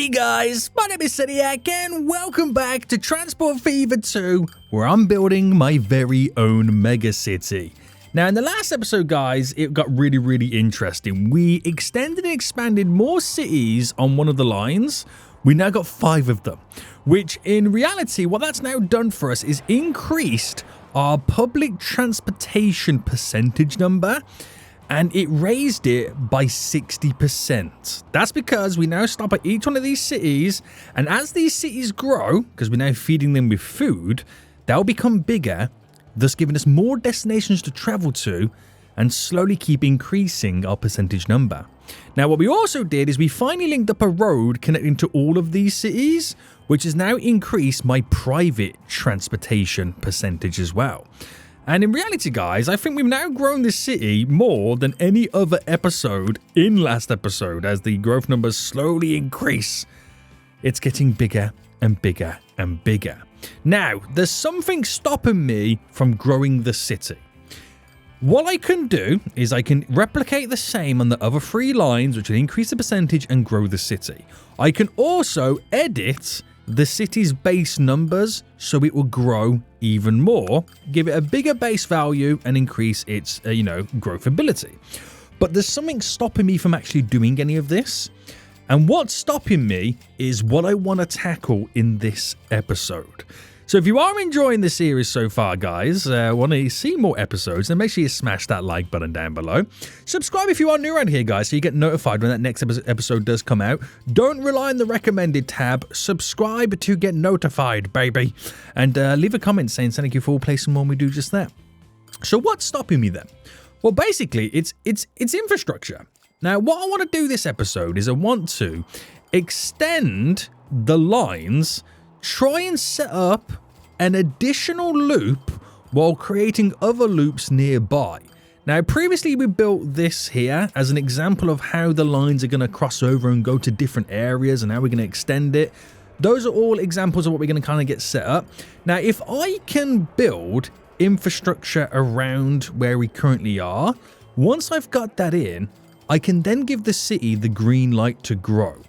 Hey guys, my name is Seniac and welcome back to Transport Fever 2, where I'm building my very own mega city. Now in the last episode guys, it got really interesting. We extended and expanded more cities on one of the lines. We now got 5 of them, which in reality, what that's now done for us is increased our public transportation percentage number. And it raised it by 60%. That's because we now stop at each one of these cities, and as these cities grow, because we're now feeding them with food, they'll become bigger, thus giving us more destinations to travel to, and slowly keep increasing our percentage number. Now what we also did is we finally linked up a road connecting to all of these cities, which has now increased my private transportation percentage as well. And in reality, guys, I think we've now grown this city more than any other episode in last episode as the growth numbers slowly increase. It's getting bigger and bigger and bigger. Now, there's something stopping me from growing the city. What I can do is I can replicate the same on the other 3 lines, which will increase the percentage and grow the city. I can also edit the city's base numbers so it will grow even more, give it a bigger base value and increase its growth ability. But there's something stopping me from actually doing any of this, and what's stopping me is what I want to tackle in this episode. So if you are enjoying the series so far, guys, want to see more episodes, then make sure you smash that like button down below. Subscribe if you are new around here, guys, so you get notified when that next episode does come out. Don't rely on the recommended tab. Subscribe to get notified, baby. And leave a comment saying thank you for placing more when we do just that. So what's stopping me then? Well, basically, it's infrastructure. Now, what I want to do this episode is I want to extend the lines, try and set up an additional loop while creating other loops nearby. Now, previously we built this here as an example of how the lines are going to cross over and go to different areas and how we're going to extend it. Those are all examples of what we're going to kind of get set up. Now, if I can build infrastructure around where we currently are, once I've got that in, I can then give the city the green light to grow.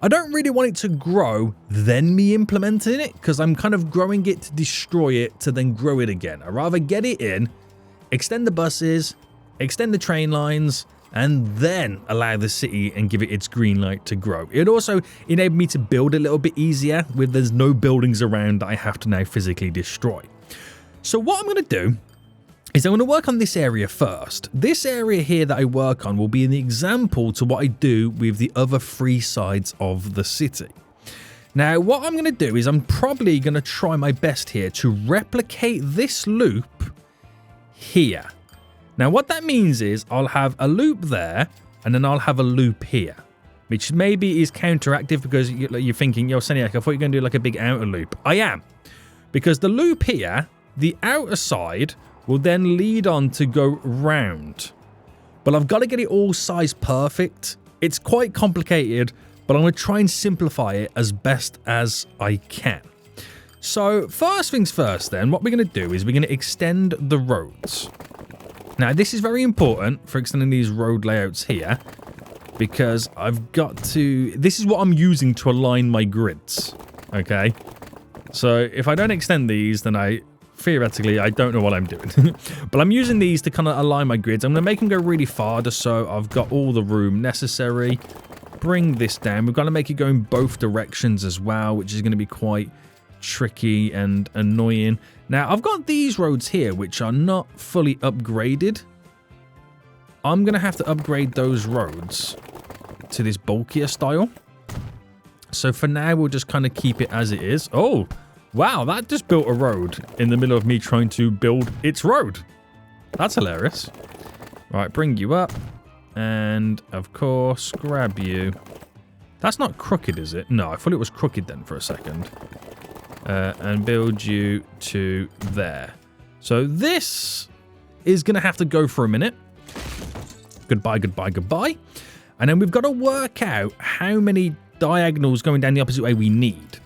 I don't really want it to grow, then me implementing it, because I'm kind of growing it to destroy it to then grow it again. I'd rather get it in, extend the buses, extend the train lines, and then allow the city and give it its green light to grow. It also enabled me to build a little bit easier with there's no buildings around that I have to now physically destroy. So what I'm going to do is I'm going to work on this area first. This area here that I work on will be an example to what I do with the other 3 sides of the city. Now, what I'm going to do is I'm probably going to try my best here to replicate this loop here. Now, what that means is I'll have a loop there, and then I'll have a loop here, which maybe is counteractive because you're thinking, yo, Seniac, I thought you were going to do like a big outer loop. I am, because the loop here, the outer side, will then lead on to go round. But I've got to get it all size perfect. It's quite complicated, but I'm going to try and simplify it as best as I can. So first things first then, what we're going to do is we're going to extend the roads. Now this is very important for extending these road layouts here, because I've got to, this is what I'm using to align my grids, okay? So if I don't extend these, then theoretically, I don't know what I'm doing. But I'm using these to kind of align my grids. I'm going to make them go really far just so I've got all the room necessary. Bring this down. We've got to make it go in both directions as well, which is going to be quite tricky and annoying. Now, I've got these roads here, which are not fully upgraded. I'm going to have to upgrade those roads to this bulkier style. So for now, we'll just kind of keep it as it is. Oh, wow, that just built a road in the middle of me trying to build its road. That's hilarious. Right, bring you up. And, of course, grab you. That's not crooked, is it? No, I thought it was crooked then for a second. And build you to there. So this is going to have to go for a minute. Goodbye, goodbye, goodbye. And then we've got to work out how many diagonals going down the opposite way we need.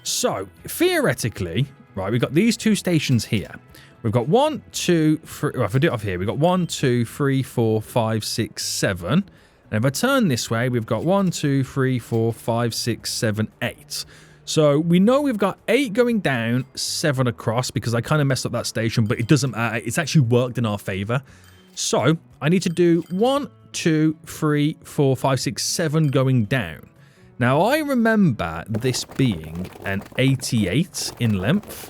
So, theoretically, right, we've got these 2 stations here. We've got 1, 2, 3, well, if I do it off here, we've got 1, 2, 3, 4, 5, 6, 7. And if I turn this way, we've got 1, 2, 3, 4, 5, 6, 7, 8. So we know we've got 8 going down, 7 across, because I kind of messed up that station, but it doesn't matter. It's actually worked in our favor. So I need to do 1, 2, 3, 4, 5, 6, 7 going down. Now I remember this being an 88 in length.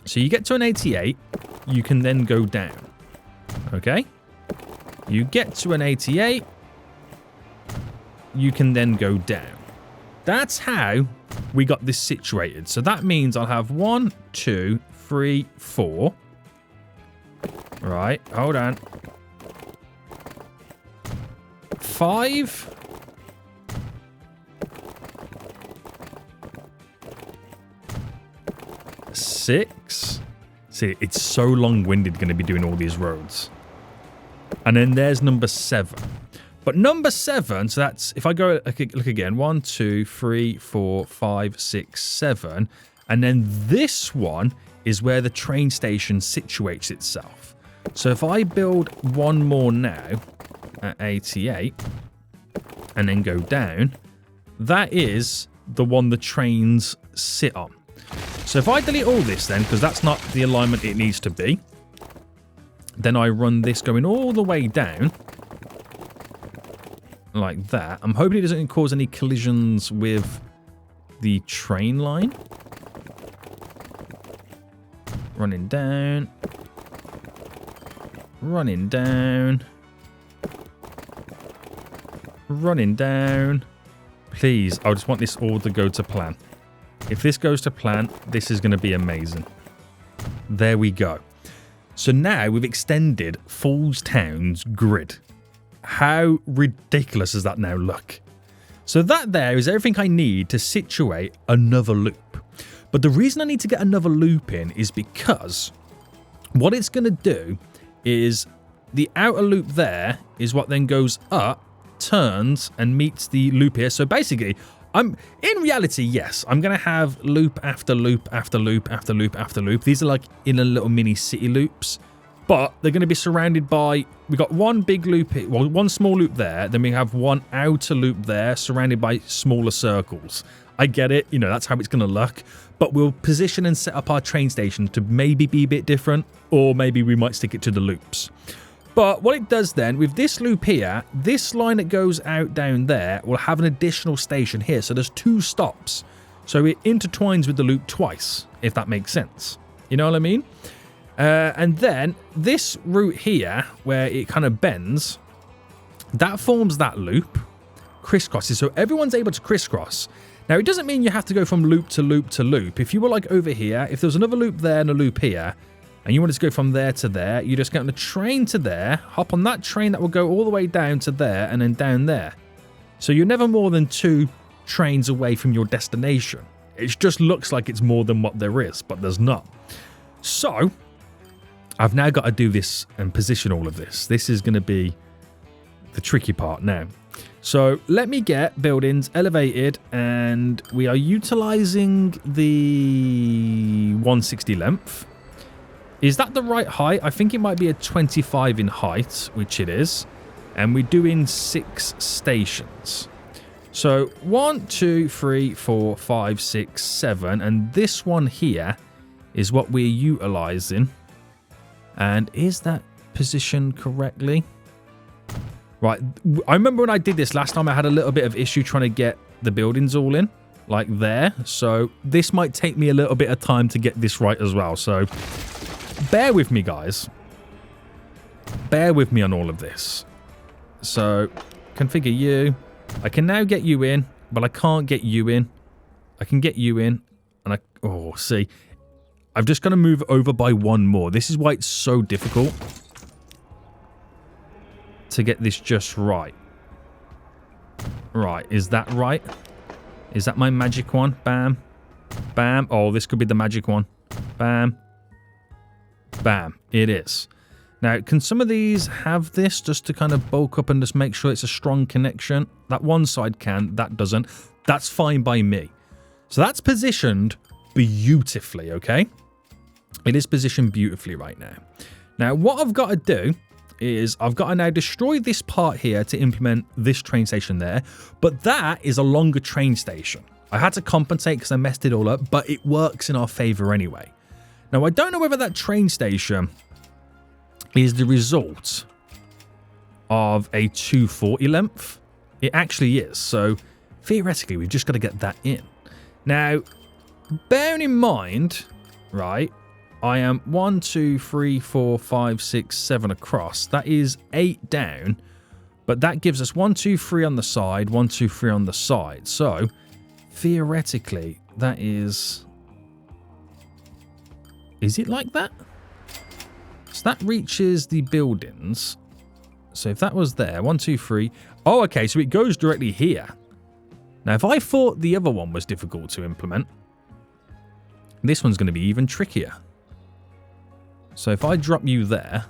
So you get to an 88, you can then go down. Okay? You get to an 88, you can then go down. That's how we got this situated. So that means I'll have 1, 2, 3, 4. Right, hold on. 5. 6. See, it's so long-winded going to be doing all these roads. And then there's number 7. But number 7, so that's, if I go look again, 1, 2, 3, 4, 5, 6, 7. And then this one is where the train station situates itself. So if I build one more now at 88 and then go down, that is the one the trains sit on. So if I delete all this then, because that's not the alignment it needs to be, then I run this going all the way down. Like that. I'm hoping it doesn't cause any collisions with the train line. Running down. Running down. Running down. Please, I just want this all to go to plan. If this goes to plan, this is going to be amazing. There we go. So now we've extended Falls Town's grid. How ridiculous does that now look? So that there is everything I need to situate another loop. But the reason I need to get another loop in is because what it's going to do is the outer loop there is what then goes up, turns, and meets the loop here. So basically, in reality, yes, I'm going to have loop after loop after loop after loop after loop. These are like in a little mini city loops. But they're going to be surrounded by, we've got one big loop here, well, one small loop there, then we have one outer loop there surrounded by smaller circles. I get it, you know, that's how it's going to look. But we'll position and set up our train station to maybe be a bit different, or maybe we might stick it to the loops. But what it does then, with this loop here, this line that goes out down there will have an additional station here. So there's 2 stops. So it intertwines with the loop twice, if that makes sense. You know what I mean? And then this route here, where it kind of bends, that forms that loop, crisscrosses. So everyone's able to crisscross. Now, it doesn't mean you have to go from loop to loop to loop. If you were like over here, if there was another loop there and a loop here, and you wanted to go from there to there, you just get on the train to there, hop on that train that will go all the way down to there and then down there. So you're never more than 2 trains away from your destination. It just looks like it's more than what there is, but there's not. So I've now got to do this and position all of this. This is going to be the tricky part now. So let me get buildings elevated, and we are utilizing the 160 length. Is that the right height? I think it might be a 25 in height, which it is. And we're doing 6 stations. So 1, 2, 3, 4, 5, 6, 7. And this one here is what we're utilizing. And is that positioned correctly? Right. I remember when I did this last time, I had a little bit of issue trying to get the buildings all in. Like there. So this might take me a little bit of time to get this right as well. So bear with me, guys. Bear with me on all of this. So configure you. I can now get you in, but I can't get you in. I can get you in. And see. I've just got to move over by 1 more. This is why it's so difficult to get this just right. Right, is that right? Is that my magic one? Bam. Bam. Oh, this could be the magic one. Bam. Bam. It is. Now, can some of these have this just to kind of bulk up and just make sure it's a strong connection? That one side can, that doesn't. That's fine by me. So that's positioned beautifully, okay? It is positioned beautifully right now. Now, what I've got to do, is I've got to now destroy this part here to implement this train station there. But that is a longer train station. I had to compensate because I messed it all up, but it works in our favor anyway. Now, I don't know whether that train station is the result of a 240 length. It actually is. So, theoretically, we've just got to get that in. Now, bearing in mind, right, I am 1, 2, 3, 4, 5, 6, 7 across. That is 8 down, but that gives us 1, 2, 3 on the side, 1, 2, 3 on the side. So, theoretically, that is it like that? So that reaches the buildings. So if that was there, 1, 2, 3. Oh, okay, so it goes directly here. Now, if I thought the other one was difficult to implement, this one's going to be even trickier. So if I drop you there,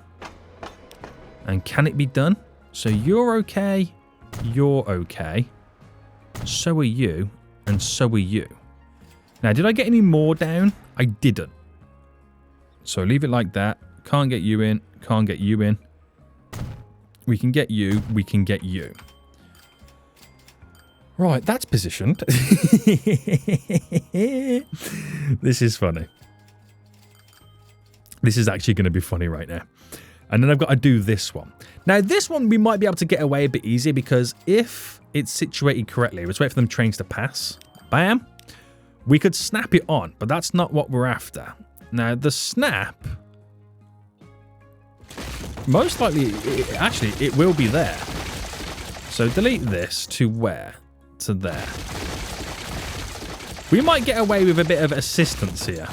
and can it be done? So you're okay, so are you, and so are you. Now, did I get any more down? I didn't. So leave it like that. Can't get you in, can't get you in. We can get you, we can get you. Right, that's positioned. This is funny. This is actually going to be funny right now. And then I've got to do this one. Now, this one we might be able to get away a bit easier because if it's situated correctly, let's wait for them trains to pass. Bam. We could snap it on, but that's not what we're after. Now, the snap, most likely, it will be there. So delete this to where? To there. We might get away with a bit of assistance here.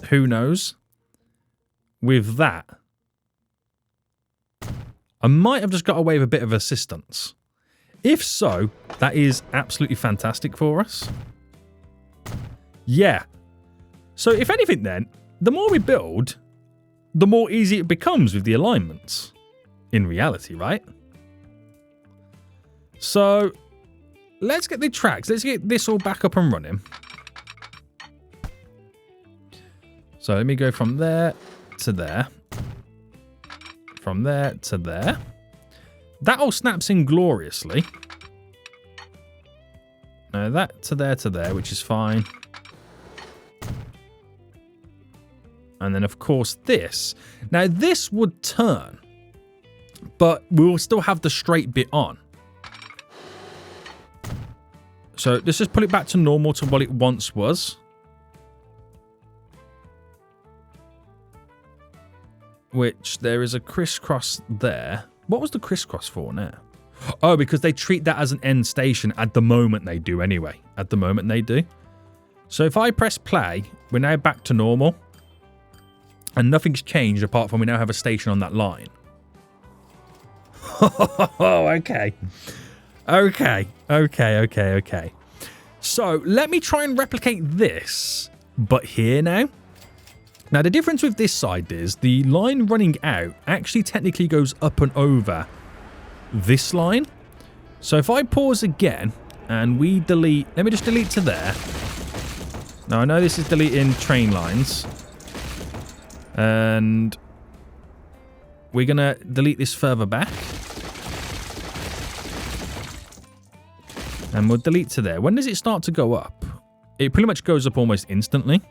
Who knows? With that, I might have just got away with a bit of assistance. If so, that is absolutely fantastic for us. Yeah. So if anything then, the more we build, the more easy it becomes with the alignments. In reality, right? So, let's get the tracks. Let's get this all back up and running. So let me go from there to there. From there to there. That all snaps in gloriously. Now that to there, which is fine. And then, of course, this. Now, this would turn, but we'll still have the straight bit on. So let's just put it back to normal to what it once was. Which there is a crisscross there. What was the crisscross for now? Oh, because they treat that as an end station at the moment they do anyway. At the moment they do. So if I press play, we're now back to normal. And nothing's changed apart from we now have a station on that line. Oh, okay. Okay. So let me try and replicate this, but here now. Now, the difference with this side is the line running out actually technically goes up and over this line. So if I pause again and we delete, let me just delete to there. Now, I know this is deleting train lines. And we're going to delete this further back. And we'll delete to there. When does it start to go up? It pretty much goes up almost instantly.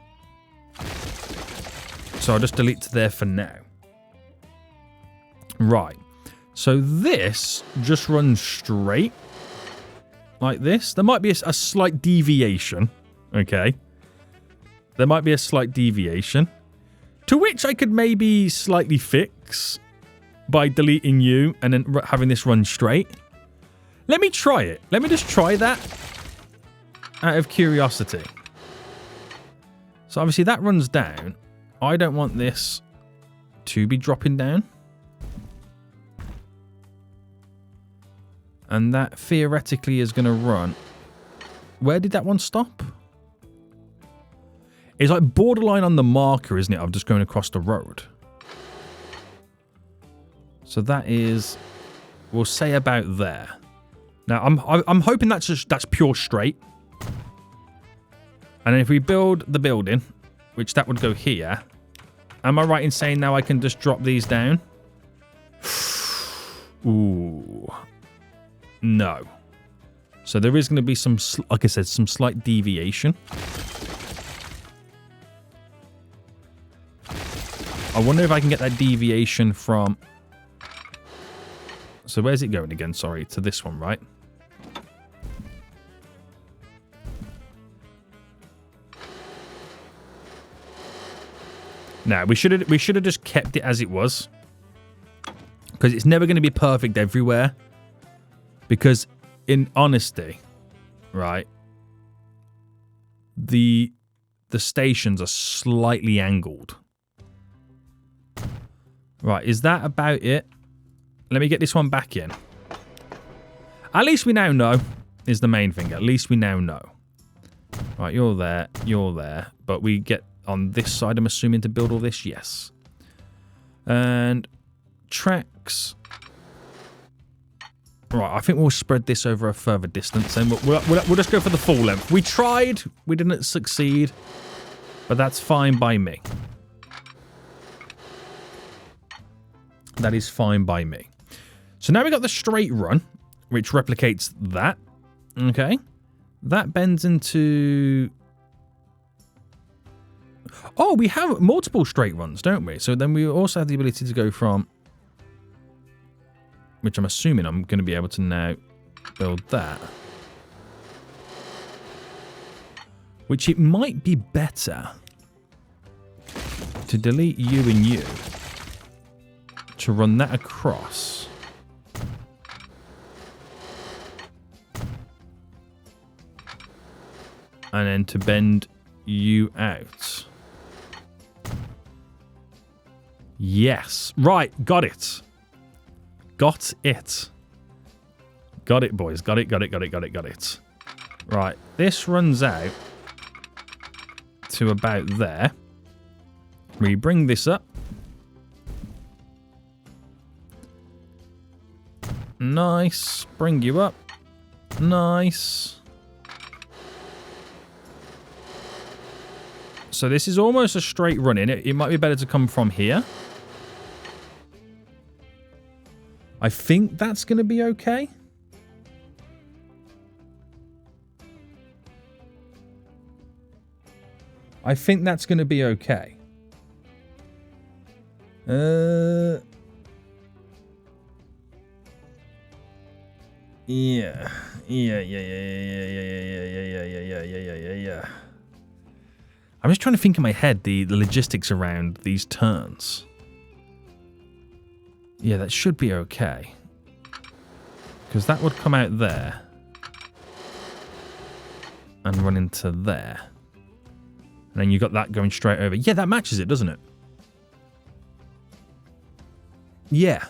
So I'll just delete to there for now. Right. So this just runs straight. Like this. There might be a slight deviation. Okay. There might be a slight deviation. To which I could maybe slightly fix by deleting you and then having this run straight. Let me try it. Let me just try that out of curiosity. So obviously that runs down. I don't want this to be dropping down. And that theoretically is going to run. Where did that one stop? It's like borderline on the marker, isn't it? I'm just going across the road. So that is, we'll say about there. Now I'm hoping that's pure straight. And then if we build the building, which that would go here, Am I right in saying now I can just drop these down? Ooh. No. So there is going to be some, like I said, some slight deviation. I wonder if I can get that deviation from... So where's it going again? Sorry, to this one, right? Now, we should have just kept it as it was. Because it's never going to be perfect everywhere. Because, in honesty, right, the stations are slightly angled. Right, is that about it? Let me get this one back in. At least we now know, is the main thing. At least we now know. Right, you're there. But we get on this side, I'm assuming, to build all this? Yes. And tracks. Right, I think we'll spread this over a further distance. And we'll just go for the full length. We tried. We didn't succeed. But that's fine by me. That is fine by me. So now we got the straight run, which replicates that. Okay. That bends into... Oh, we have multiple straight runs, don't we? So then we also have the ability to go from... Which I'm assuming I'm going to be able to now build that. Which it might be better to delete you and you. To run that across. And then to bend you out. Yes. Right. Got it. Got it. Got it, boys. Got it. Right. This runs out to about there. We bring this up. Nice. Bring you up. Nice. So this is almost a straight run in. It might be better to come from here. I think that's going to be okay. I think that's going to be okay. Yeah. I'm just trying to think in my head the logistics around these turns. Yeah, that should be okay. Because that would come out there. And run into there. And then you got that going straight over. Yeah, that matches it, doesn't it? Yeah.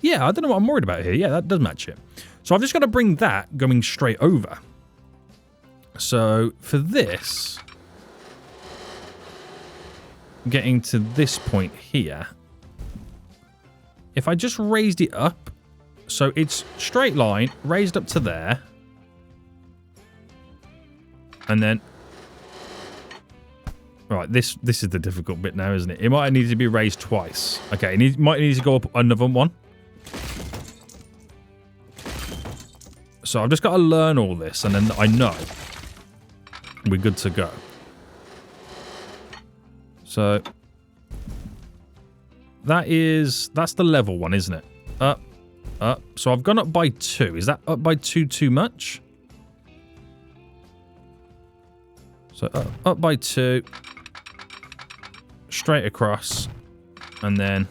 Yeah, I don't know what I'm worried about here. Yeah, that does match it. So I've just got to bring that going straight over. So for this, getting to this point here, if I just raised it up, so it's straight line, raised up to there, and then, right, this is the difficult bit now, isn't it? It might need to be raised twice. Okay, it might need to go up another one. So I've just got to learn all this, and then I know we're good to go. So that's the level one, isn't it? Up. So I've gone up by 2. Is that up by 2 too much? So up by 2. Straight across. And then...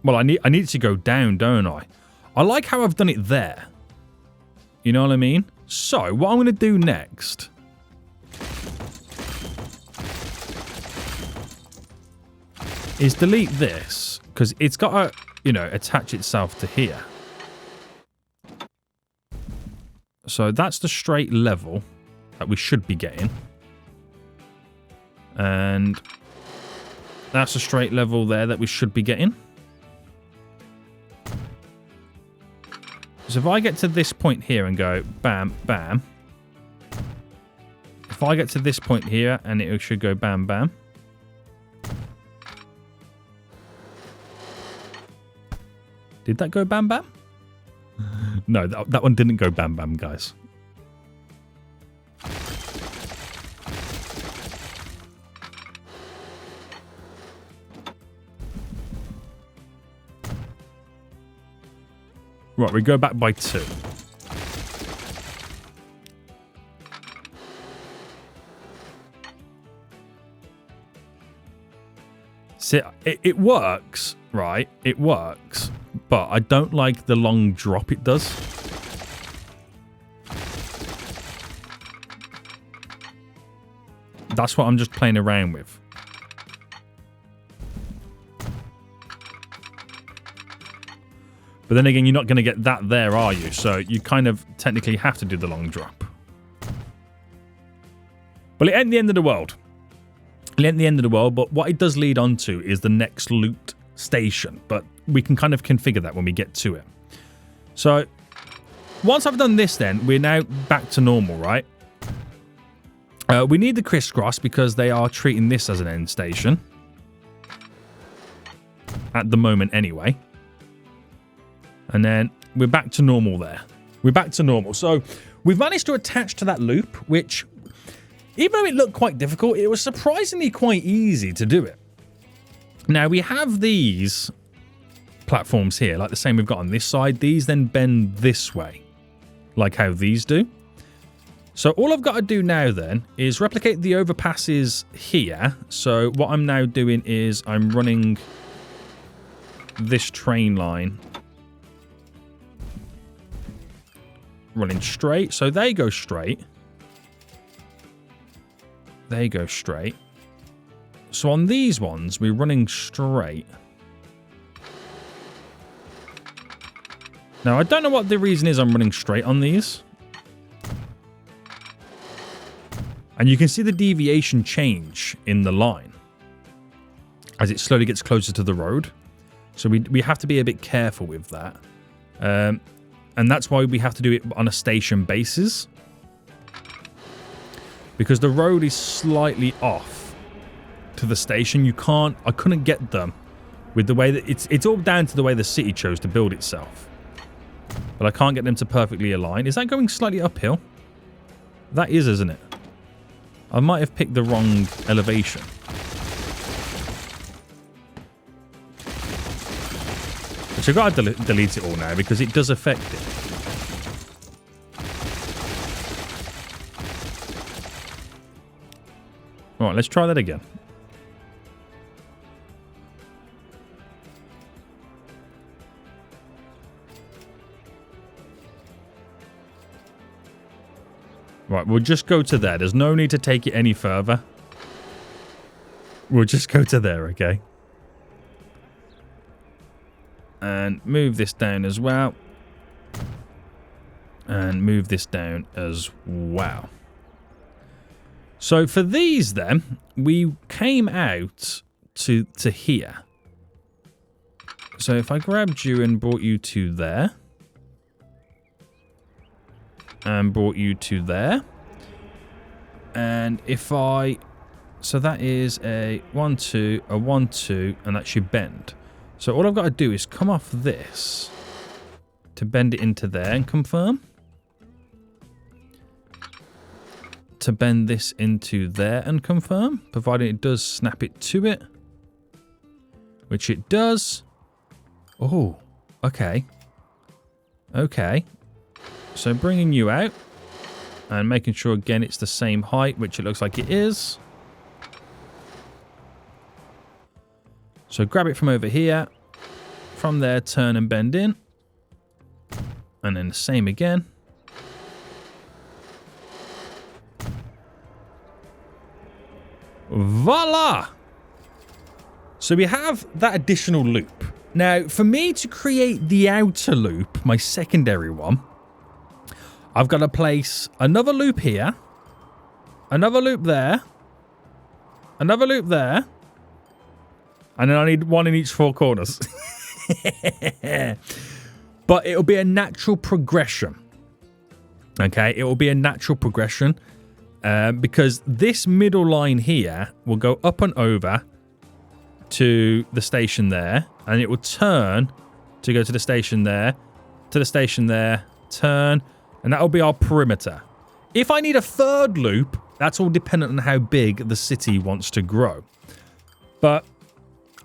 Well, I need it to go down, don't I? I like how I've done it there. You know what I mean? So, what I'm going to do next... is delete this, because it's got to, you know, attach itself to here. So that's the straight level that we should be getting. And that's a straight level there that we should be getting. So if I get to this point here and go bam, bam. If I get to this point here and it should go bam, bam. Did that go bam, bam? No, that one didn't go bam, bam, guys. Right, we go back by 2. See, it works, right? It works, but I don't like the long drop it does. That's what I'm just playing around with. But then again, you're not going to get that there, are you? So you kind of technically have to do the long drop. Well, it ain't the end of the world. It ain't the end of the world, but what it does lead on to is the next loot station. But we can kind of configure that when we get to it. So once I've done this then, we're now back to normal, right? We need the crisscross because they are treating this as an end station. At the moment anyway. And then we're back to normal there. We're back to normal. So we've managed to attach to that loop, which, even though it looked quite difficult, it was surprisingly quite easy to do it. Now, we have these platforms here, like the same we've got on this side. These then bend this way, like how these do. So all I've got to do now then is replicate the overpasses here. So what I'm now doing is I'm running this train line running straight. So they go straight. They go straight. So on these ones, we're running straight. Now, I don't know what the reason is I'm running straight on these. And you can see the deviation change in the line as it slowly gets closer to the road. So we have to be a bit careful with that. And that's why we have to do it on a station basis. Because the road is slightly off to the station. I couldn't get them with the way that it's all down to the way the city chose to build itself. But I can't get them to perfectly align. Is that going slightly uphill? That is, isn't it? I might have picked the wrong elevation. So I've got to delete it all now because it does affect it. All right, let's try that again. Right, we'll just go to there. There's no need to take it any further. We'll just go to there, okay? And move this down as well. And move this down as well. So for these then, we came out to here. So if I grabbed you and brought you to there. And brought you to there. And if I... So that is a 1, 2, a 1, 2, and that should bend. So all I've got to do is come off this to bend it into there and confirm. To bend this into there and confirm, provided it does snap it to it. Which it does. Oh, okay. Okay. So bringing you out and making sure again it's the same height, which it looks like it is. So grab it from over here. From there, turn and bend in. And then the same again. Voila! So we have that additional loop. Now, for me to create the outer loop, my secondary one, I've got to place another loop here, another loop there, another loop there, and then I need one in each 4 corners. But it'll be a natural progression. Okay, it will be a natural progression because this middle line here will go up and over to the station there, and it will turn to go to the station there, to the station there, turn, and that will be our perimeter. If I need a third loop, that's all dependent on how big the city wants to grow. But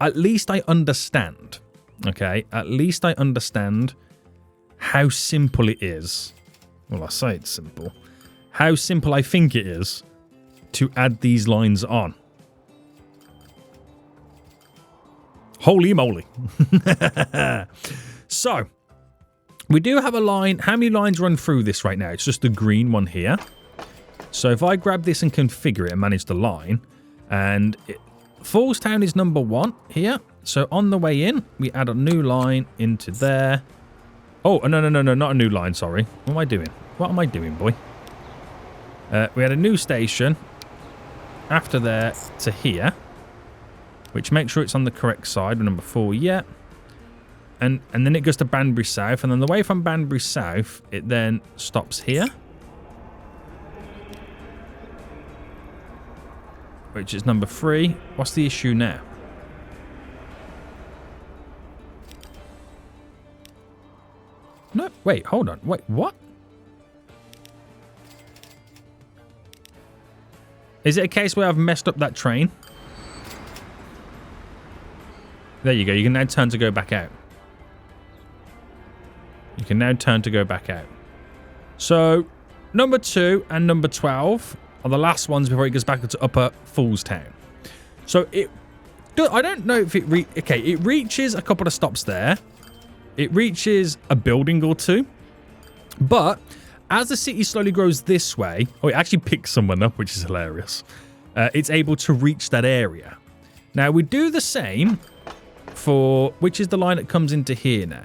at least I understand, okay? At least I understand how simple it is. Well, I say it's simple. How simple I think it is to add these lines on. Holy moly. So, we do have a line. How many lines run through this right now? It's just the green one here. So if I grab this and configure it and manage the line, and Fallstown is number 1 here. So on the way in, we add a new line into there. Oh, no, not a new line, sorry. What am I doing? What am I doing, boy? We had a new station after there to here, which makes sure it's on the correct side, number 4, yeah. And then it goes to Banbury South, and then the way from Banbury South, it then stops here. Which is number 3. What's the issue now? No, wait, hold on. Wait, what? Is it a case where I've messed up that train? There you go. You can now turn to go back out. You can now turn to go back out. So, number 2 and number 12 are the last ones before it goes back to Upper Fallstown. So, I don't know if it reaches a couple of stops there. It reaches a building or two. But as the city slowly grows this way, it actually picks someone up, which is hilarious. It's able to reach that area. Now, we do the same for, which is the line that comes into here now.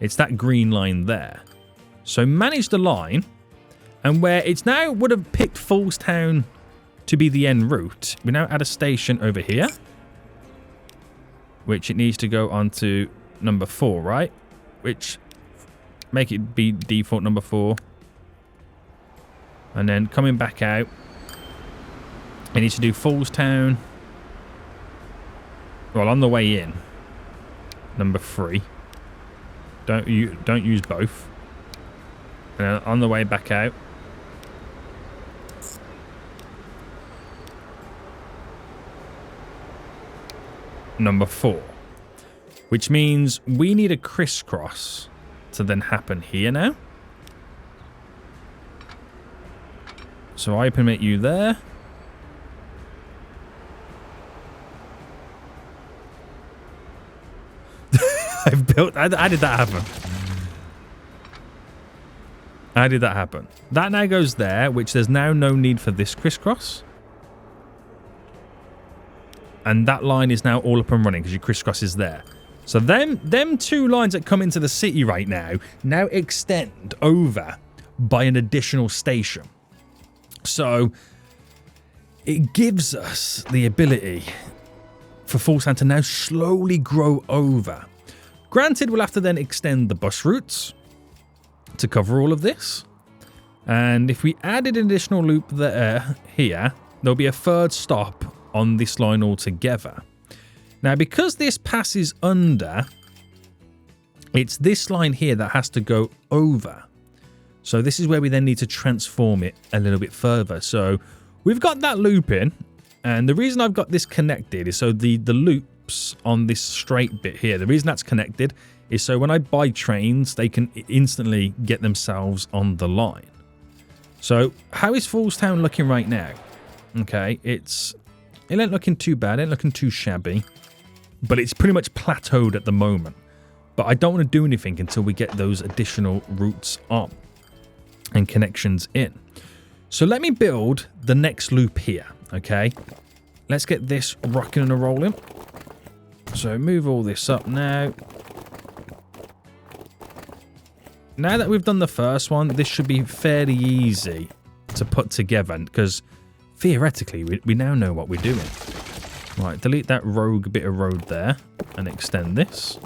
It's that green line there. So manage the line, and where it's now would have picked Fallstown to be the end route, we now add a station over here, which it needs to go onto number 4, right? Which make it be default number 4. And then coming back out, it needs to do Fallstown. Well, on the way in, number 3. Don't use both. And on the way back out, number 4. Which means we need a crisscross to then happen here now. So I permit you there. How did that happen? How did that happen? That now goes there, which there's now no need for this crisscross. And that line is now all up and running because your crisscross is there. So them 2 lines that come into the city right now extend over by an additional station. So it gives us the ability for Fallstown to now slowly grow over. Granted, we'll have to then extend the bus routes to cover all of this. And if we added an additional loop there, here, there'll be a third stop on this line altogether. Now, because this passes under, it's this line here that has to go over. So this is where we then need to transform it a little bit further. So we've got that loop in, and the reason I've got this connected is so the loops on this straight bit here, the reason that's connected is so when I buy trains, they can instantly get themselves on the line. So how is Fallstown looking right now? Okay, it ain't looking too bad, it ain't looking too shabby, but it's pretty much plateaued at the moment. But I don't want to do anything until we get those additional routes on and connections in. So let me build the next loop here, okay? Let's get this rocking and rolling. So move all this up now. Now that we've done the first one, this should be fairly easy to put together because theoretically we now know what we're doing. Right, delete that rogue bit of road there and extend this.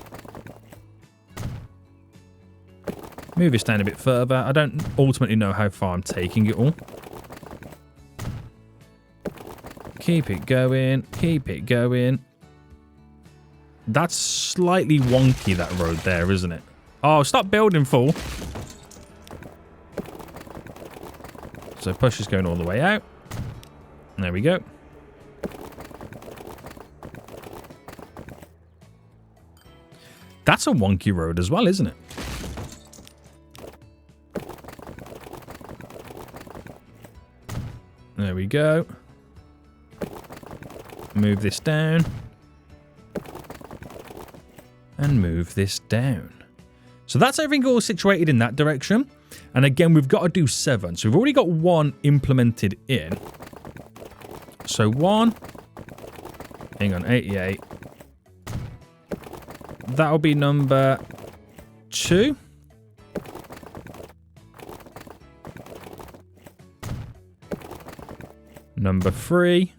Move this down a bit further. I don't ultimately know how far I'm taking it all. Keep it going. Keep it going. That's slightly wonky, that road there, isn't it? Oh, stop building, fool. So push is going all the way out. There we go. That's a wonky road as well, isn't it? There we go. Move this down. And move this down. So that's everything all situated in that direction. And again, we've got to do 7. So we've already got 1 implemented in. So 1. Hang on, 88. That'll be number 2. Number 3.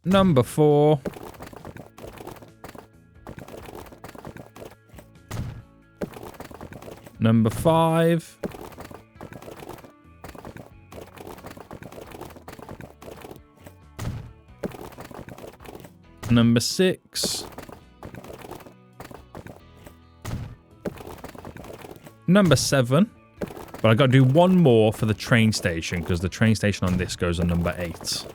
Number 4. Number 5. Number 6. Number 7. But I got to do 1 more for the train station because the train station on this goes on number 8. So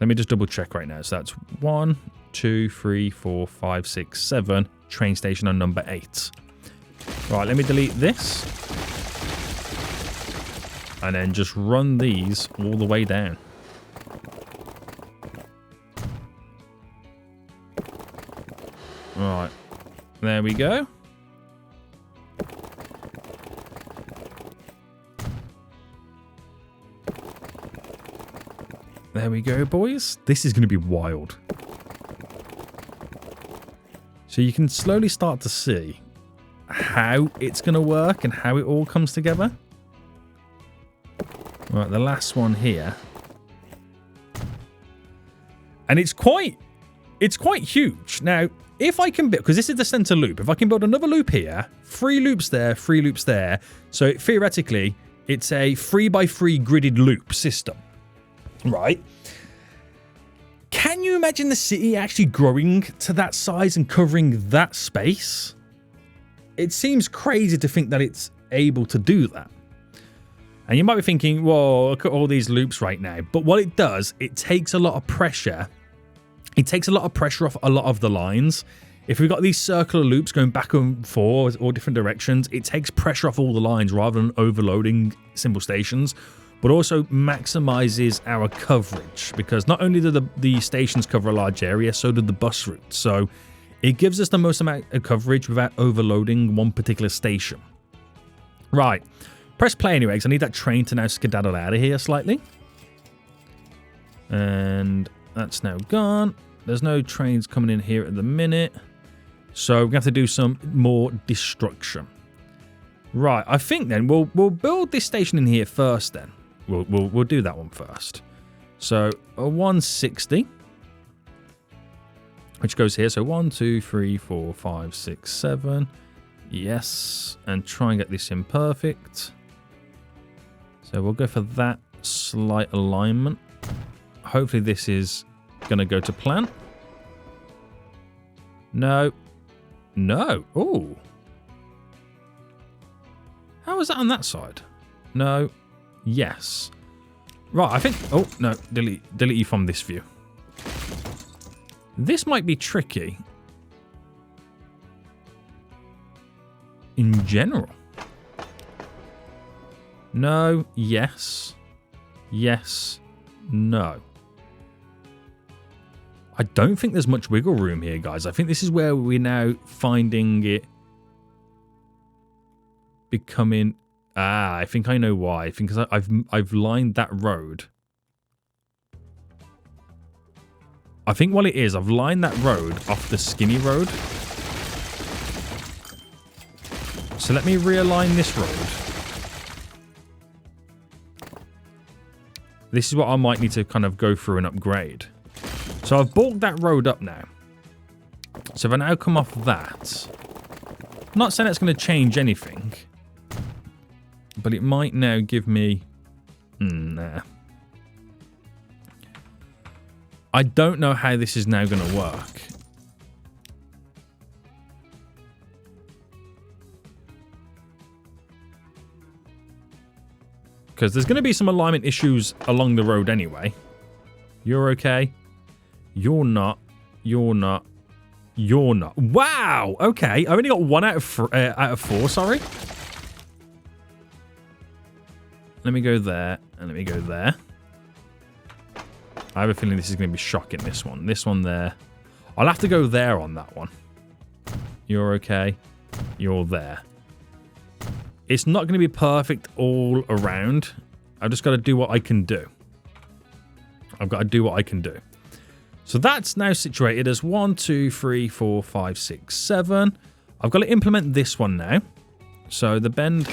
let me just double check right now. So that's 1, 2, 3, 4, 5, 6, 7. Train station on number 8. Right, let me delete this. And then just run these all the way down. Right, there we go. There we go, boys. This is going to be wild. So you can slowly start to see how it's going to work and how it all comes together. Right, the last one here. And it's quite huge. Now, if I can build, because this is the center loop, if I can build another loop here, 3 loops there, 3 loops there. So theoretically, it's a 3x3 gridded loop system. Right. Can you imagine the city actually growing to that size and covering that space? It seems crazy to think that it's able to do that. And you might be thinking, well, look at all these loops right now. But what it does, it takes a lot of pressure. It takes a lot of pressure off a lot of the lines. If we've got these circular loops going back and forth, all different directions, it takes pressure off all the lines rather than overloading simple stations. But also maximizes our coverage because not only do the stations cover a large area, so do the bus routes. So it gives us the most amount of coverage without overloading one particular station. Right. Press play anyway, because I need that train to now skedaddle out of here slightly. And that's now gone. There's no trains coming in here at the minute. So we're going to have to do some more destruction. Right. I think then we'll build this station in here first then. We'll do that one first. So a 160, which goes here. So 1, 2, 3, 4, 5, 6, 7. Yes, and try and get this in perfect. So we'll go for that slight alignment. Hopefully this is going to go to plan. No. No. Oh. How is that on that side? No. Yes. Right, I think... Oh, no. Delete you from this view. This might be tricky. In general. No. Yes. Yes. No. I don't think there's much wiggle room here, guys. I think this is where we're now finding it becoming... Ah, I think I know why. I think because I've lined that road. I think what it is, I've lined that road off the skinny road. So let me realign this road. This is what I might need to kind of go through and upgrade. So I've bulked that road up now. So if I now come off that, I'm not saying it's going to change anything, but it might now give me... nah. I don't know how this is now going to work. Because there's going to be some alignment issues along the road anyway. You're okay. You're not. You're not. You're not. Wow! Okay, I only got 1 out of 4, sorry. Let me go there, and let me go there. I have a feeling this is going to be shocking, this one. This one there. I'll have to go there on that one. You're okay. You're there. It's not going to be perfect all around. I've just got to do what I can do. I've got to do what I can do. So that's now situated as 1, 2, 3, 4, 5, 6, 7. I've got to implement this one now. So the bend...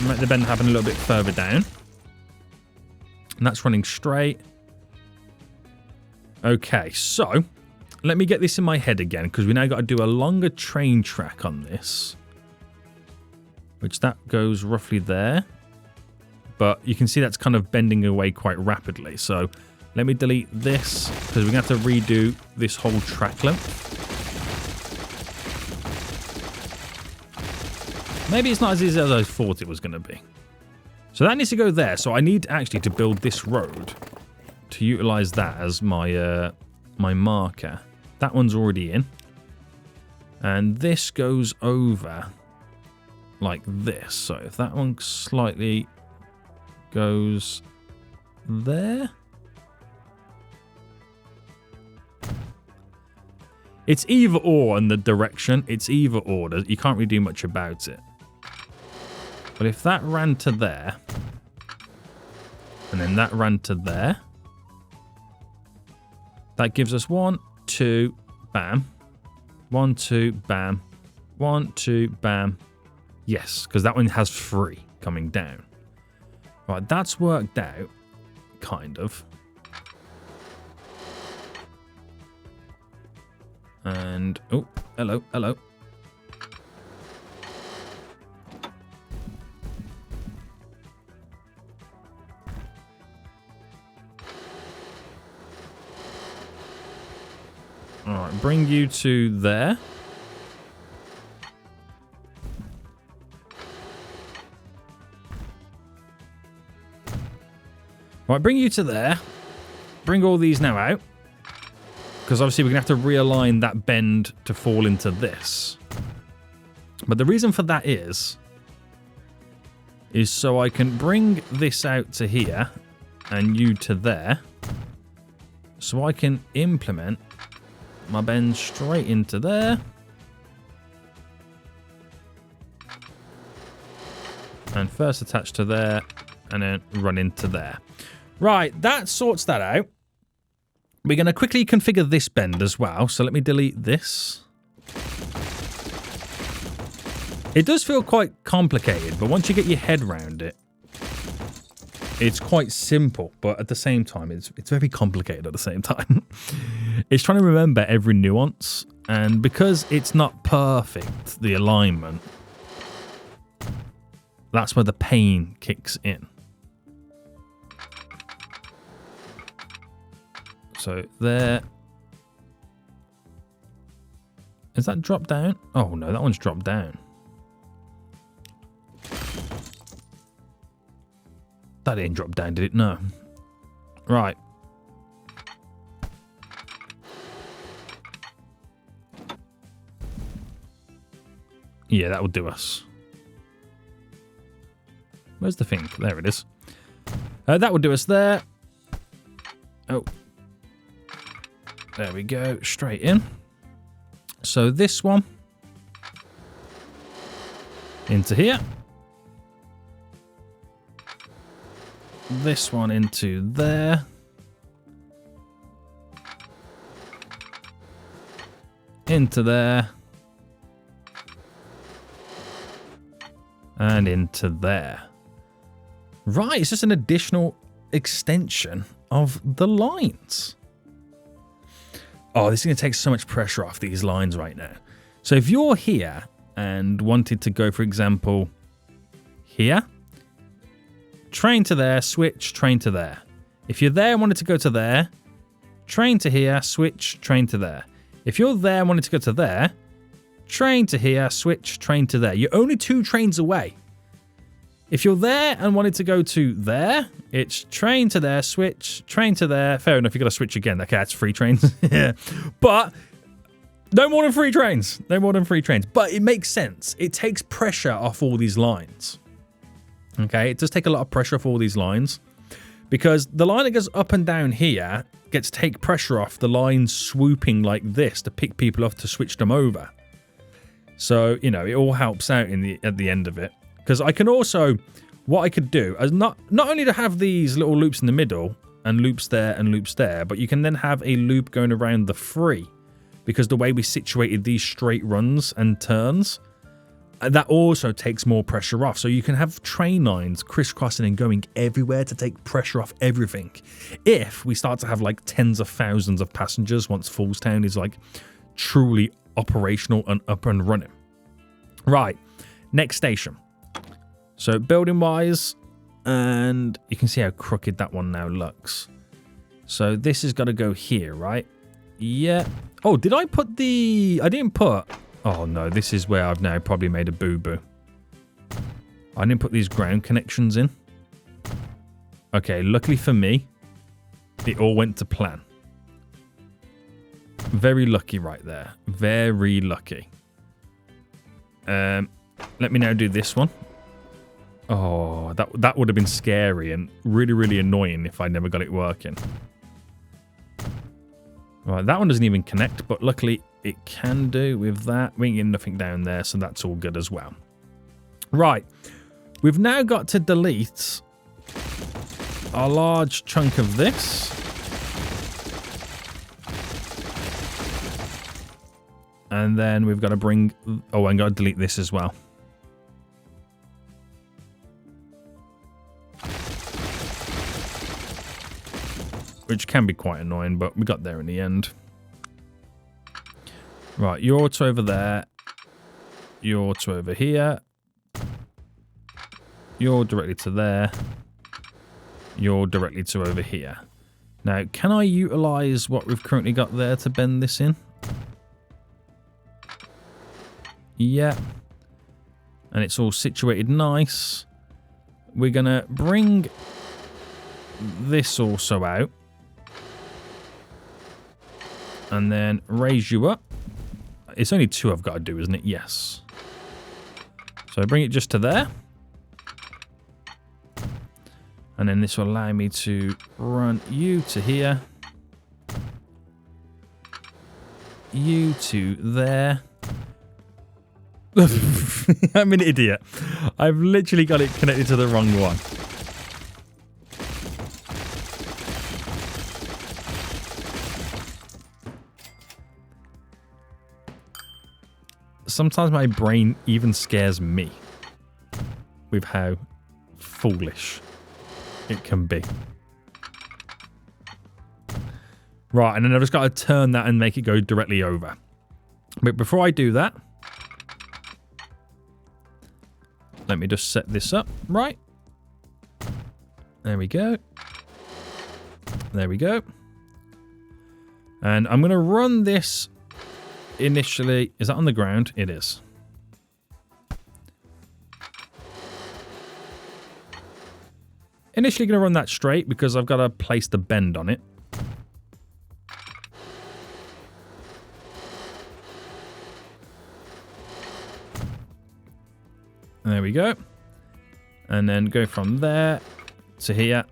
make the bend happen a little bit further down. And that's running straight. Okay, so let me get this in my head again, because we now got to do a longer train track on this. Which that goes roughly there. But you can see that's kind of bending away quite rapidly. So let me delete this, because we're going to have to redo this whole track length. Maybe it's not as easy as I thought it was going to be. So that needs to go there. So I need actually to build this road to utilize that as my my marker. That one's already in. And this goes over like this. So if that one slightly goes there. It's either or in the direction. It's either or. You can't really do much about it. But if that ran to there, and then that ran to there, that gives us 1, 2, bam. 1, 2, bam. 1, 2, bam. Yes, because that one has 3 coming down. Right, that's worked out, kind of. And, oh, hello, hello. Alright, bring you to there. Right, bring you to there. Bring all these now out. Because obviously we're going to have to realign that bend to fall into this. But the reason for that is so I can bring this out to here and you to there. So I can implement my bend straight into there. And first attach to there and then run into there. Right, that sorts that out. We're going to quickly configure this bend as well. So let me delete this. It does feel quite complicated, but once you get your head around it, it's quite simple. But at the same time, it's very complicated at the same time. It's trying to remember every nuance. And because it's not perfect, the alignment, that's where the pain kicks in. So there. Is that dropped down? Oh no, that one's dropped down. That didn't drop down, did it? No. Right. Yeah, that will do us. Where's the thing? There it is. That will do us there. Oh. There we go. Straight in. So this one. Into here. This one into there. Into there. And into there. Right, it's just an additional extension of the lines. Oh, this is going to take so much pressure off these lines right now. So if you're here and wanted to go, for example, here, train to there, switch, train to there. If you're there and wanted to go to there, train to here, switch, train to there. If you're there and wanted to go to there, train to here, switch, train to there. You're only 2 trains away. If you're there and wanted to go to there, it's train to there, switch, train to there. Fair enough, you've got to switch again. Okay, that's 3 trains. Yeah. But no more than 3 trains. No more than 3 trains. But it makes sense. It takes pressure off all these lines. Okay, it does take a lot of pressure off all these lines. Because the line that goes up and down here gets take pressure off the line swooping like this to pick people off to switch them over. So, you know, it all helps out at the end of it. Because I can also, what I could do is not only to have these little loops in the middle and loops there, but you can then have a loop going around the 3. Because the way we situated these straight runs and turns, that also takes more pressure off. So you can have train lines crisscrossing and going everywhere to take pressure off everything. If we start to have like tens of thousands of passengers once Foolstown is like truly operational and up and running. Right, next station. So building wise, and you can see how crooked that one now looks. So this has got to go here, right? Yeah. Oh, did I put the... I didn't put... Oh no, this is where I've now probably made a boo-boo. I didn't put these ground connections in. Okay, luckily for me, it all went to plan. Very lucky right there. Very lucky. Let me now do this one. Oh, that would have been scary and really, really annoying if I never got it working. Right, that one doesn't even connect, but luckily it can do with that. We ain't getting nothing down there, so that's all good as well. Right, we've now got to delete a large chunk of this. And then we've got to bring... Oh, I'm going to delete this as well. Which can be quite annoying, but we got there in the end. Right, you're to over there. You're to over here. You're directly to there. You're directly to over here. Now, can I utilize what we've currently got there to bend this in? Yeah. And it's all situated nice. We're going to bring this also out. And then raise you up. It's only 2 I've got to do, isn't it? Yes. So I bring it just to there. And then this will allow me to run you to here. You to there. I'm an idiot. I've literally got it connected to the wrong one. Sometimes my brain even scares me with how foolish it can be. Right, and then I've just got to turn that and make it go directly over. But before I do that, let me just set this up right. There we go. There we go. And I'm going to run this initially. Is that on the ground? It is. Initially going to run that straight because I've got to place the bend on it. There we go. And then go from there to here.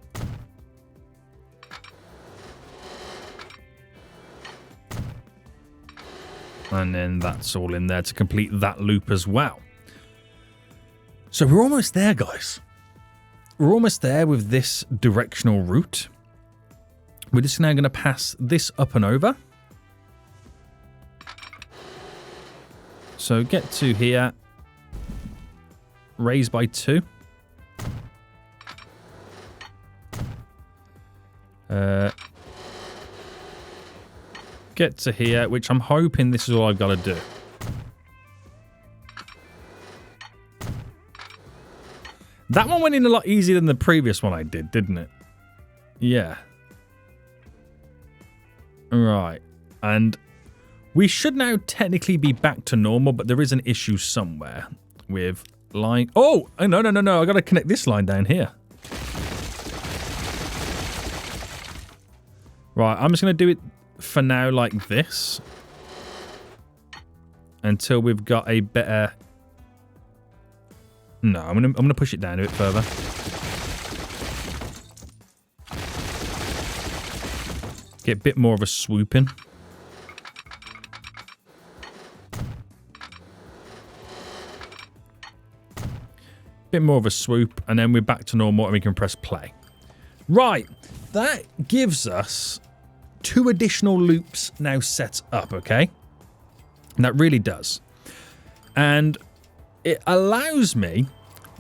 And then that's all in there to complete that loop as well. So we're almost there, guys. We're almost there with this directional route. We're just now going to pass this up and over. So get to here. Raise by 2. Get to here, which I'm hoping this is all I've got to do. That one went in a lot easier than the previous one I did, didn't it? Yeah. Right. And we should now technically be back to normal, but there is an issue somewhere with line. Oh, no. I got to connect this line down here. Right. I'm just going to do it for now like this. Until we've got a better... No, I'm gonna push it down a bit further. Get a bit more of a swoop in. Bit more of a swoop, and then we're back to normal and we can press play. Right, that gives us 2 additional loops now set up, okay? And that really does. And it allows me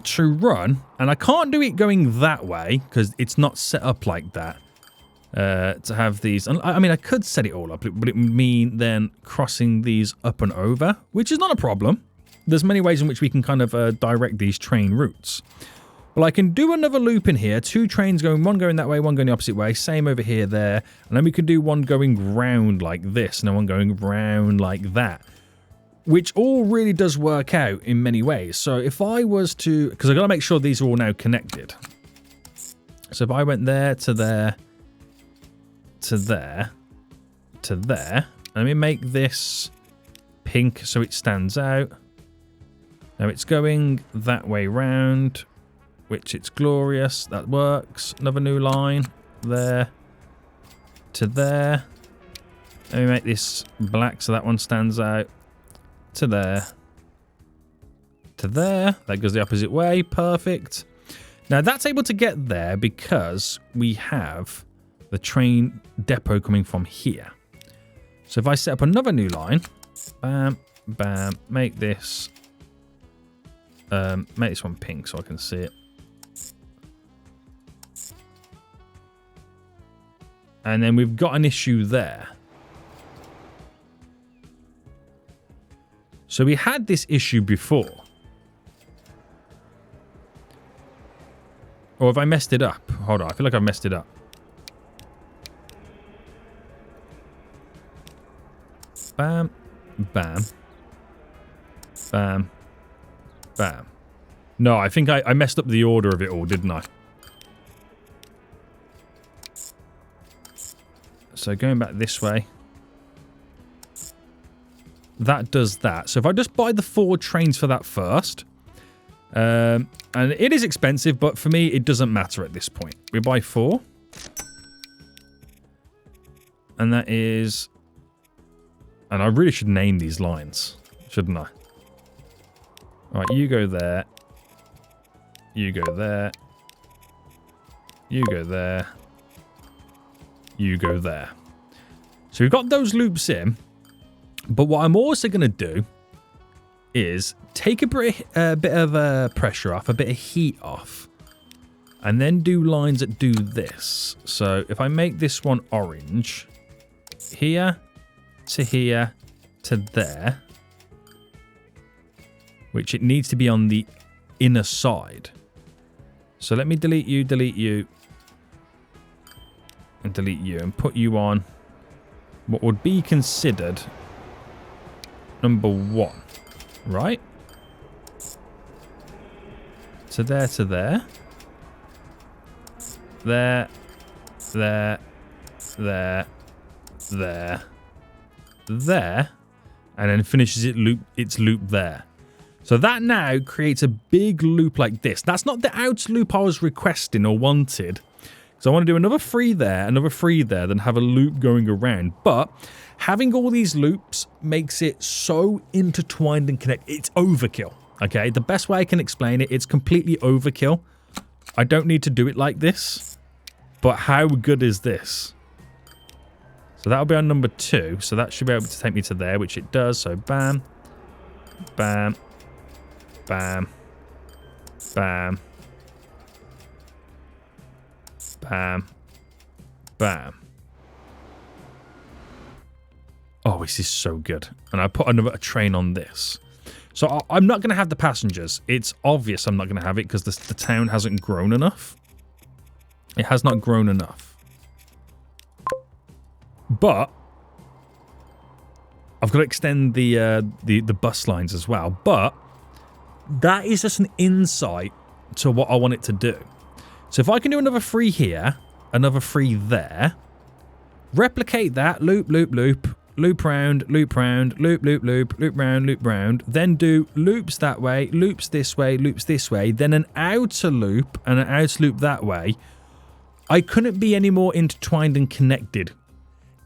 to run, and I can't do it going that way because it's not set up like that. To have these, I mean, I could set it all up, but it would mean then crossing these up and over, which is not a problem. There's many ways in which we can kind of direct these train routes. Well, I can do another loop in here, 2 trains going, one going that way, one going the opposite way, same over here, there, and then we can do one going round like this, and then one going round like that. Which all really does work out in many ways. So if I was to... Because I've got to make sure these are all now connected. So if I went there to there, to there, to there. Let me make this pink so it stands out. Now it's going that way round, which it's glorious. That works. Another new line. There. To there. Let me make this black so that one stands out. To there. To there. That goes the opposite way. Perfect. Now that's able to get there because we have the train depot coming from here. So if I set up another new line, bam, bam, make this one pink so I can see it. And then we've got an issue there. So we had this issue before. Or have I messed it up? Hold on, I feel like I've messed it up. Bam, bam, bam, bam. No, I think I messed up the order of it all, didn't I? So going back this way. That does that. So if I just buy the 4 trains for that first. And it is expensive, but for me, it doesn't matter at this point. We buy 4. And that is... And I really should name these lines, shouldn't I? Alright, you go there. You go there. You go there. You go there. So we've got those loops in. But what I'm also going to do is take a bit of pressure off, a bit of heat off, and then do lines that do this. So if I make this one orange, here to here to there, which it needs to be on the inner side. So let me delete you, and delete you, and put you on what would be considered number 1, right? To there, to there. There, there, there, there, there, and then finishes its loop there. So that now creates a big loop like this. That's not the outer loop I was requesting or wanted. So I want to do another 3 there, another 3 there, then have a loop going around. But having all these loops makes it so intertwined and connected. It's overkill, okay? The best way I can explain it, it's completely overkill. I don't need to do it like this. But how good is this? So that'll be on number 2. So that should be able to take me to there, which it does. So bam, bam, bam, bam, bam, Bam. Oh, this is so good. And I put another train on this. So I'm not going to have the passengers. It's obvious I'm not going to have it because the town hasn't grown enough. It has not grown enough. But I've got to extend the bus lines as well. But that is just an insight to what I want it to do. So if I can do another 3 here, another 3 there, replicate that, loop, loop, loop, loop round, loop round, loop, loop, loop, loop round, loop round, then do loops that way, loops this way, then an outer loop and an outer loop that way, I couldn't be any more intertwined and connected.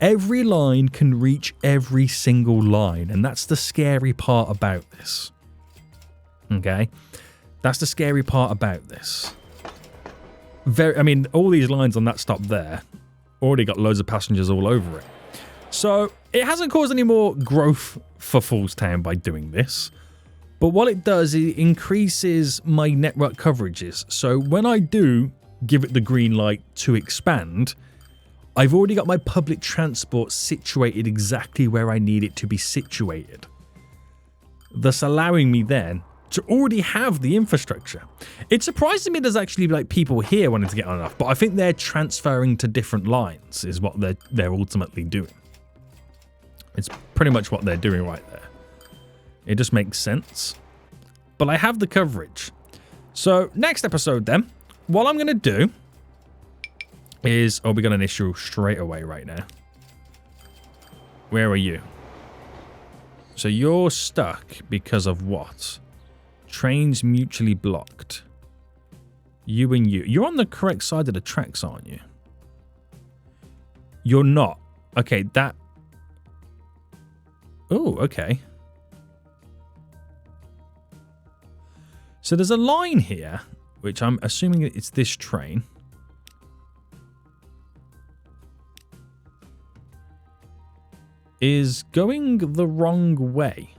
Every line can reach every single line, and that's the scary part about this. Okay? That's the scary part about this. I mean, all these lines on that stop there already got loads of passengers all over it. So it hasn't caused any more growth for Foolstown by doing this. But what it does, it increases my network coverages. So when I do give it the green light to expand, I've already got my public transport situated exactly where I need it to be situated. Thus allowing me then to already have the infrastructure. It surprises me there's actually like people here wanting to get on enough, but I think they're transferring to different lines is what they're ultimately doing. It's pretty much what they're doing right there. It just makes sense. But I have the coverage. So next episode then, what I'm going to do is... Oh, we got an issue straight away right now. Where are you? So you're stuck because of what? Trains mutually blocked. You and you. You're on the correct side of the tracks, aren't you? You're not. Okay, that... Oh, okay. So there's a line here, which I'm assuming it's this train. Is going the wrong way.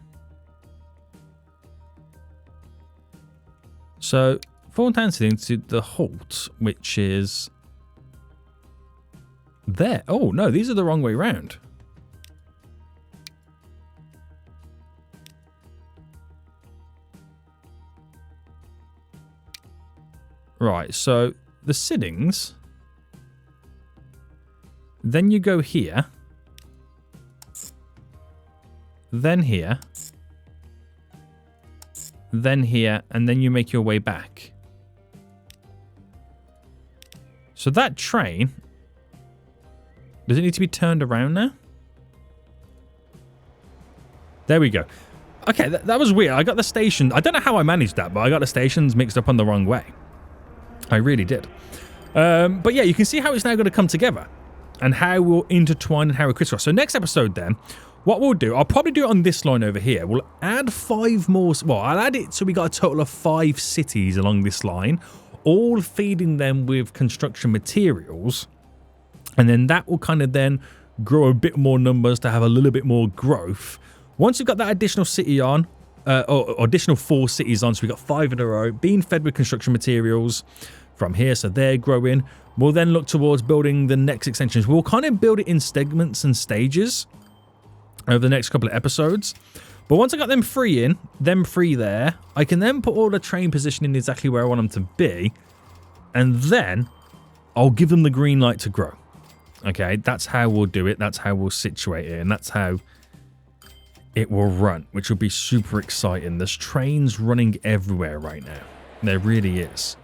So, Foolstown to the halt, which is there. Oh, no, these are the wrong way round. Right, so the Siddings, then you go here, then here, then here, and then you make your way back. So that train, does it need to be turned around now? There we go. Okay, that was weird. I got the station. I don't know how I managed that, but I got the stations mixed up on the wrong way. I really did. But yeah, you can see how it's now going to come together and how we'll intertwine and how we'll crisscross. So next episode then, what we'll do, I'll probably do it on this line over here. We'll add 5 more. Well, I'll add it so we got a total of 5 cities along this line, all feeding them with construction materials. And then that will kind of then grow a bit more numbers to have a little bit more growth. Once you've got that additional city on, or additional 4 cities on, so we've got 5 in a row, being fed with construction materials from here, so they're growing. We'll then look towards building the next extensions. We'll kind of build it in segments and stages over the next couple of episodes. But once I got them 3 in, them 3 there, I can then put all the train positioning exactly where I want them to be, and then I'll give them the green light to grow. Okay, that's how we'll do it, that's how we'll situate it, and that's how it will run, which will be super exciting. There's trains running everywhere right now. There really is.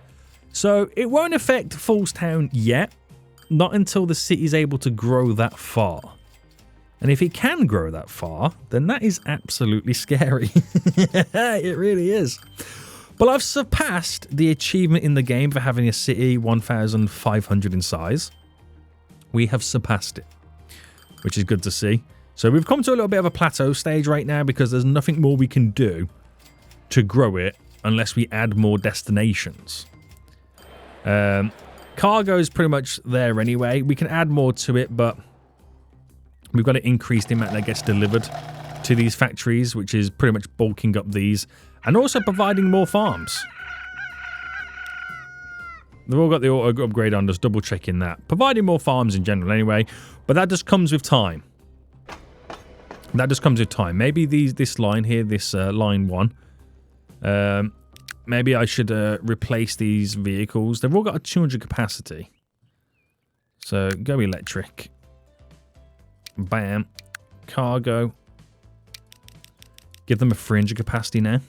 So it won't affect Foolstown yet, not until the city's able to grow that far. And if it can grow that far, then that is absolutely scary. It really is. But I've surpassed the achievement in the game for having a city 1,500 in size. We have surpassed it, which is good to see. So we've come to a little bit of a plateau stage right now because there's nothing more we can do to grow it unless we add more destinations. Cargo is pretty much there anyway. We can add more to it, but we've got to increase the amount that gets delivered to these factories, which is pretty much bulking up these, and also providing more farms. They've all got the auto upgrade on, just double checking that. Providing more farms in general anyway, but that just comes with time. That just comes with time. Maybe this line here, this line 1. Maybe I should replace these vehicles. They've all got a 200 capacity. So go electric. Bam. Cargo. Give them a 300 capacity now.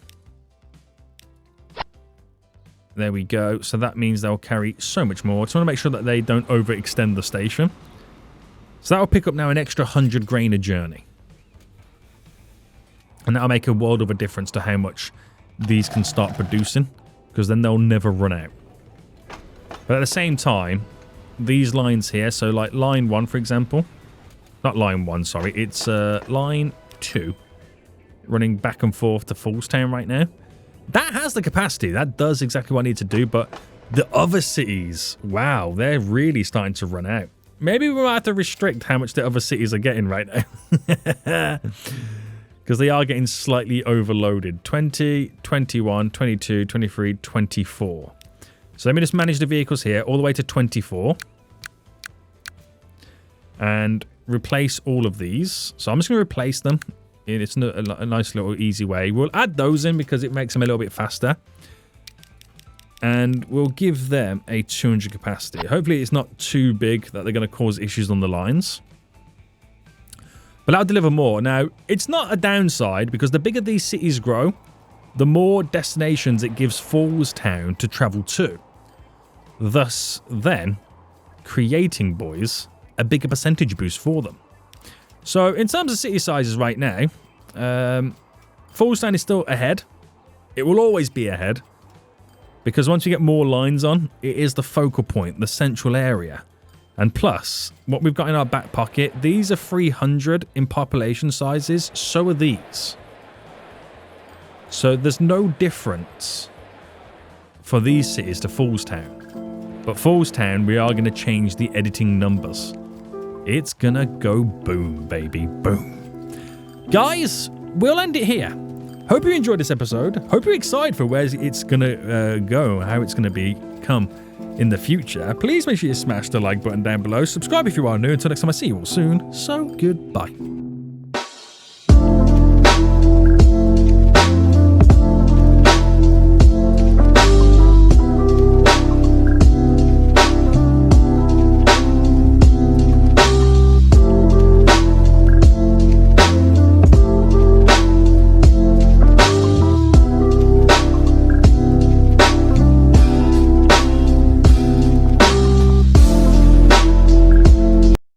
There we go. So that means they'll carry so much more. Just want to make sure that they don't overextend the station. So that'll pick up now an extra 100 grain a journey. And that'll make a world of a difference to how much these can start producing. Because then they'll never run out. But at the same time, these lines here, so like line 1 for example. Not line 1, sorry. It's line 2. Running back and forth to Foolstown right now. That has the capacity. That does exactly what I need to do. But the other cities, wow, they're really starting to run out. Maybe we might have to restrict how much the other cities are getting right now. Because they are getting slightly overloaded. 20, 21, 22, 23, 24. So let me just manage the vehicles here all the way to 24. And replace all of these. So I'm just going to replace them. It's a nice little easy way. We'll add those in because it makes them a little bit faster. And we'll give them a 200 capacity. Hopefully it's not too big that they're going to cause issues on the lines. But that'll deliver more. Now, it's not a downside because the bigger these cities grow, the more destinations it gives Foolstown to travel to. Thus, then, creating, boys, a bigger percentage boost for them. So, in terms of city sizes right now, Foolstown is still ahead. It will always be ahead. Because once you get more lines on, it is the focal point, the central area. And plus, what we've got in our back pocket, these are 300 in population sizes, so are these. So there's no difference for these cities to Foolstown. But Foolstown, we are going to change the editing numbers. It's going to go boom, baby, boom. Guys, we'll end it here. Hope you enjoyed this episode. Hope you're excited for where it's going to go, how it's going to become in the future. Please make sure you smash the like button down below. Subscribe if you are new. Until next time, I see you all soon. So, goodbye.